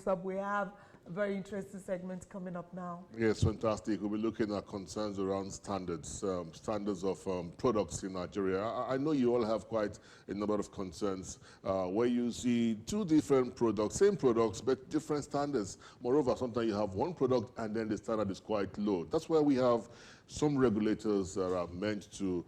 up. We have a very interesting segment coming up now. Yes, fantastic. We'll be looking at concerns around standards, standards of products in Nigeria. I know you all have quite a number of concerns where you see two different products, same products, but different standards. Moreover, sometimes you have one product and then the standard is quite low. That's why we have some regulators that are meant to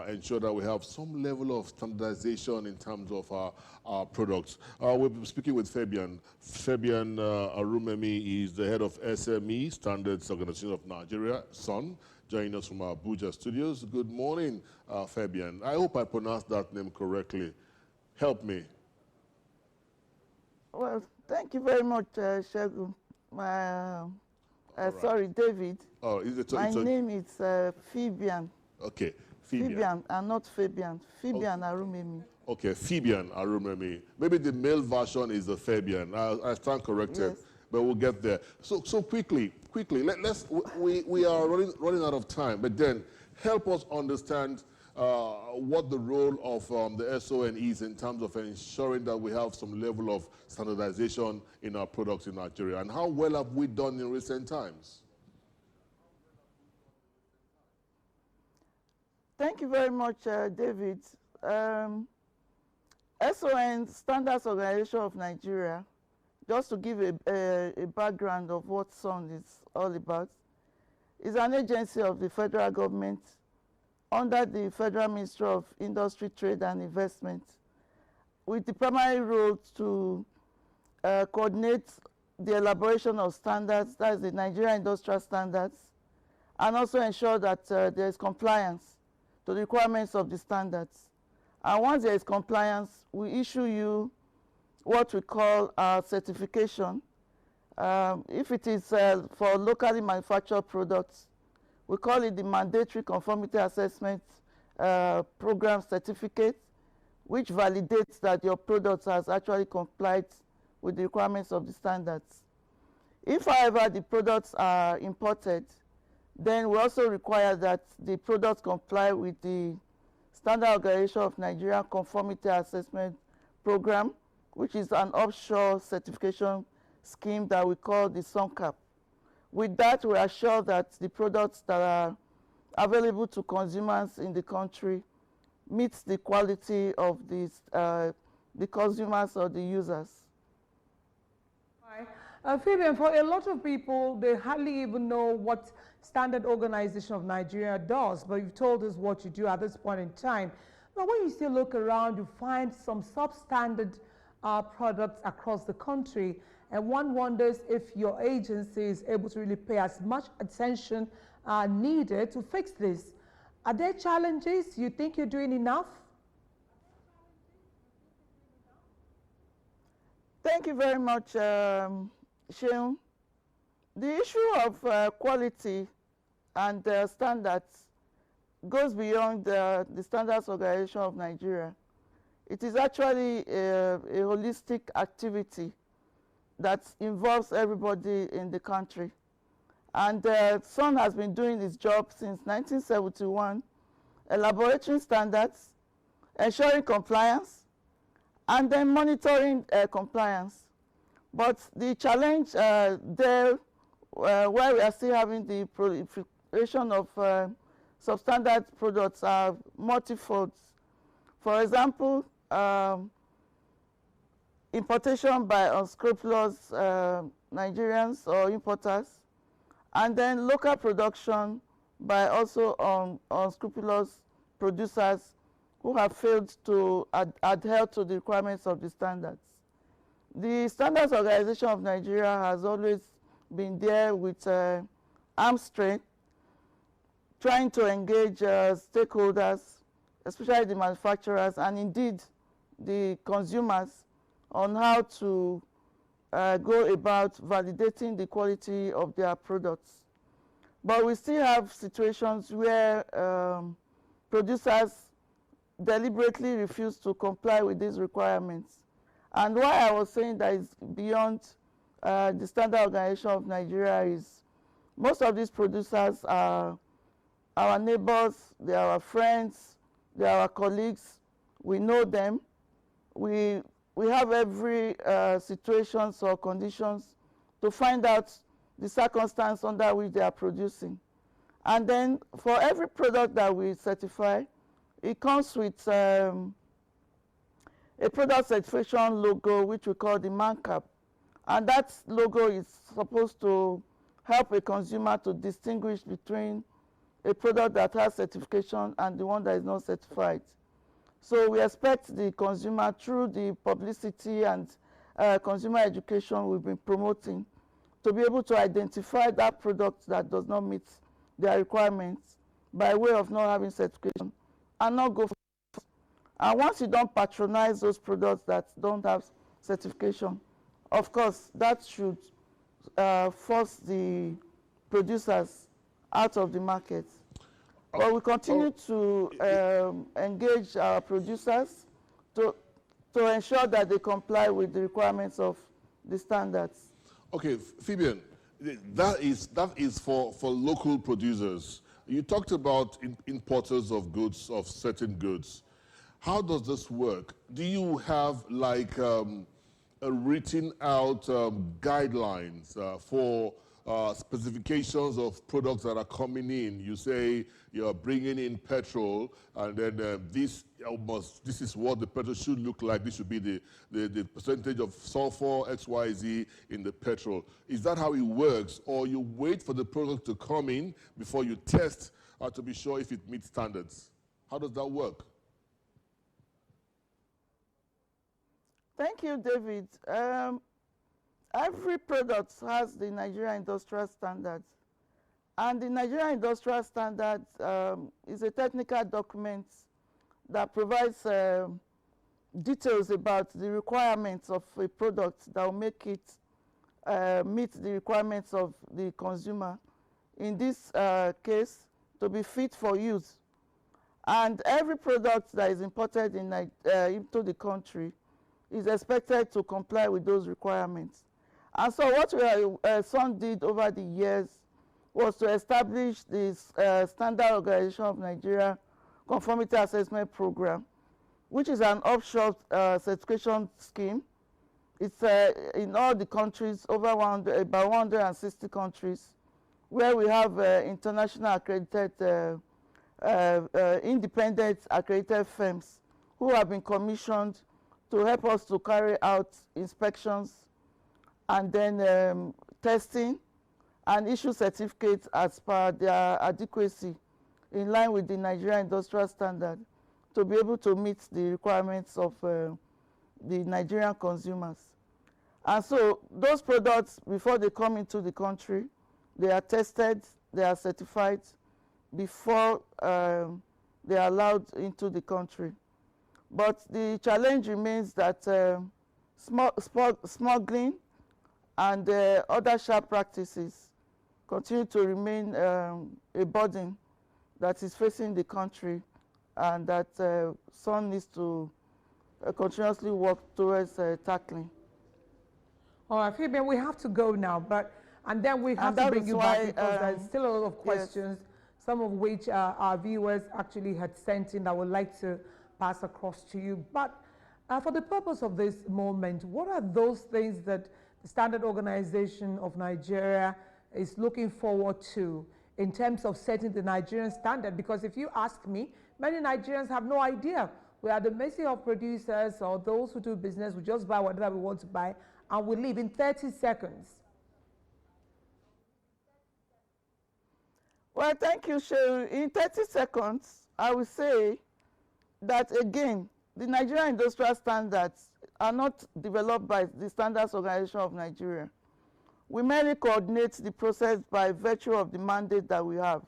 ensure that we have some level of standardization in terms of our products. We'll be speaking with Fabian. Fabian Arumemi is the head of SME, Standards Organization of Nigeria, SON, joining us from our Abuja studios. Good morning, Fabian. I hope I pronounced that name correctly. Help me. Well, thank you very much, Shegun. Sorry, David. Oh, is it? My name is Fabian. Okay, Fabian. Fabian and not Fabian. Fabian Arumemi. Okay, Fabian Arumemi. Maybe the male version is the Fabian. I stand corrected, Yes. but we'll get there. So quickly, we are running out of time, but then help us understand what the role of the SON is in terms of ensuring that we have some level of standardization in our products in Nigeria, and how well have we done in recent times? Thank you very much, David. SON, Standards Organization of Nigeria, just to give a background of what SON is all about, is an agency of the federal government under the Federal Ministry of Industry, Trade and Investment, with the primary role to coordinate the elaboration of standards, that is the Nigerian industrial standards, and also ensure that there is compliance to the requirements of the standards. And once there is compliance, we issue you what we call our certification. If it is for locally manufactured products, we call it the Mandatory Conformity Assessment Program Certificate, which validates that your product has actually complied with the requirements of the standards. If, however, the products are imported, then we also require that the products comply with the Standard Organization of Nigeria Conformity Assessment Program, which is an offshore certification scheme that we call the SONCAP. With that, we assure that the products that are available to consumers in the country meets the quality of the consumers or the users. Fabian, for a lot of people, they hardly even know what Standard Organization of Nigeria does, but you've told us what you do at this point in time. Now, when you still look around, you find some substandard products across the country, and one wonders if your agency is able to really pay as much attention needed to fix this. Are there challenges? You think you're doing enough? Thank you very much, Sheung. The issue of quality and standards goes beyond the Standards Organization of Nigeria. It is actually a holistic activity that involves everybody in the country. And SON has been doing its job since 1971, elaborating standards, ensuring compliance, and then monitoring compliance. But the challenge there, where we are still having the proliferation of substandard products, are multifold. For example, importation by unscrupulous Nigerians or importers, and then local production by also unscrupulous producers who have failed to adhere to the requirements of the standards. The Standards Organization of Nigeria has always been there with arm's strength, trying to engage stakeholders, especially the manufacturers and indeed the consumers, on how to go about validating the quality of their products. But we still have situations where producers deliberately refuse to comply with these requirements. And why I was saying that is beyond the Standard Organization of Nigeria is most of these producers are our neighbors, they are our friends, they are our colleagues. We know them. We we have every situations or conditions to find out the circumstance under which they are producing. And then for every product that we certify, it comes with a product certification logo, which we call the man cap. And that logo is supposed to help a consumer to distinguish between a product that has certification and the one that is not certified. So we expect the consumer, through the publicity and consumer education we've been promoting, to be able to identify that product that does not meet their requirements by way of not having certification and not go for it. And once you don't patronize those products that don't have certification, of course, that should force the producers out of the market. But we continue to engage our producers to ensure that they comply with the requirements of the standards. Okay, Fabian, that is for local producers. You talked about importers of goods, of certain goods. How does this work? Do you have like a written out guidelines for specifications of products that are coming in? You say you're bringing in petrol, and then this is what the petrol should look like. This should be the percentage of sulfur XYZ in the petrol. Is that how it works, or you wait for the product to come in before you test to be sure if it meets standards? How does that work? Thank you, David. Every product has the Nigerian Industrial Standards. And the Nigerian Industrial Standards is a technical document that provides details about the requirements of a product that will make it meet the requirements of the consumer. In this case, to be fit for use. And every product that is imported into the country is expected to comply with those requirements. And so what SON did over the years was to establish this Standard Organization of Nigeria Conformity Assessment Program, which is an offshore certification scheme. It's in all the countries, about 160 countries, where we have international accredited, independent accredited firms who have been commissioned to help us to carry out inspections and then testing and issue certificates as per their adequacy in line with the Nigerian Industrial Standard to be able to meet the requirements of the Nigerian consumers. And so those products, before they come into the country, they are tested, they are certified before they are allowed into the country. But the challenge remains that smuggling and other sharp practices continue to remain a burden that is facing the country, and that SON needs to continuously work towards tackling. All right, Fabian, we have to go now, and then we have to bring you back because there's still a lot of questions, yes, some of which our viewers actually had sent in that I would like to pass across to you. But for the purpose of this moment, what are those things that the Standard Organization of Nigeria is looking forward to in terms of setting the Nigerian standard? Because if you ask me, many Nigerians have no idea. We are at the mercy of producers or those who do business. We just buy whatever we want to buy and we leave in 30 seconds. Well, thank you, Cheryl. In 30 seconds, I will say that, again, the Nigerian Industrial Standards are not developed by the Standards Organization of Nigeria. We merely coordinate the process by virtue of the mandate that we have.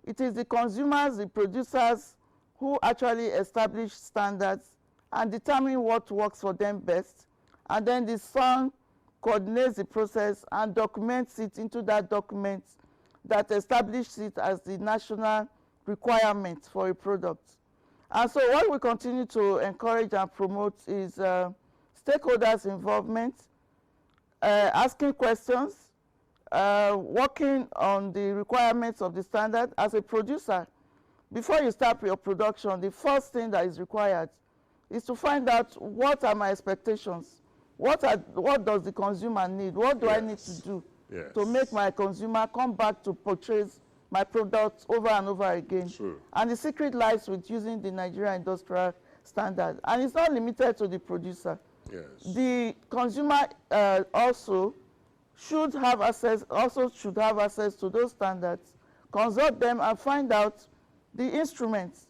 It is the consumers, the producers, who actually establish standards and determine what works for them best. And then the SON coordinates the process and documents it into that document that establishes it as the national requirement for a product. And so what we continue to encourage and promote is stakeholders' involvement, asking questions, working on the requirements of the standard. As a producer, before you start your production, the first thing that is required is to find out what are my expectations, what does the consumer need, what do I need to do to make my consumer come back to purchase my products over and over again. True. And the secret lies with using the Nigerian industrial standard. And it's not limited to the producer. Yes. The consumer also should have access to those standards, consult them and find out the instruments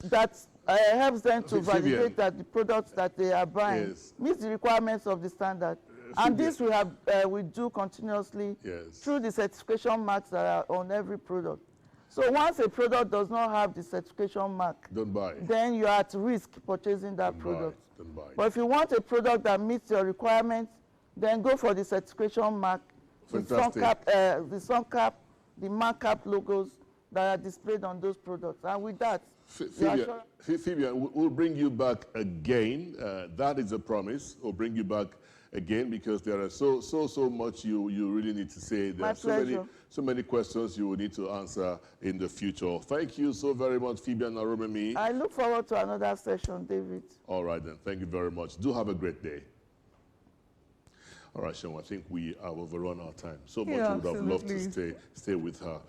that helps them to validate that the products that they are buying meet the requirements of the standard. And this we do continuously through the certification marks that are on every product. So once a product does not have the certification mark, don't buy. Then you are at risk purchasing that product. Don't buy. But if you want a product that meets your requirements, then go for the certification mark, the sun cap, the mark cap logos that are displayed on those products. And with that, Phoebe, we'll bring you back again. That is a promise. We'll bring you back again because there are so much you really need to say. There are so many questions you will need to answer in the future. Thank you so very much, Phoebe and Aromemi. I look forward to another session, David. All right then. Thank you very much. Do have a great day. All right, Sean, I think we have overrun our time. So much we would have loved to stay with her.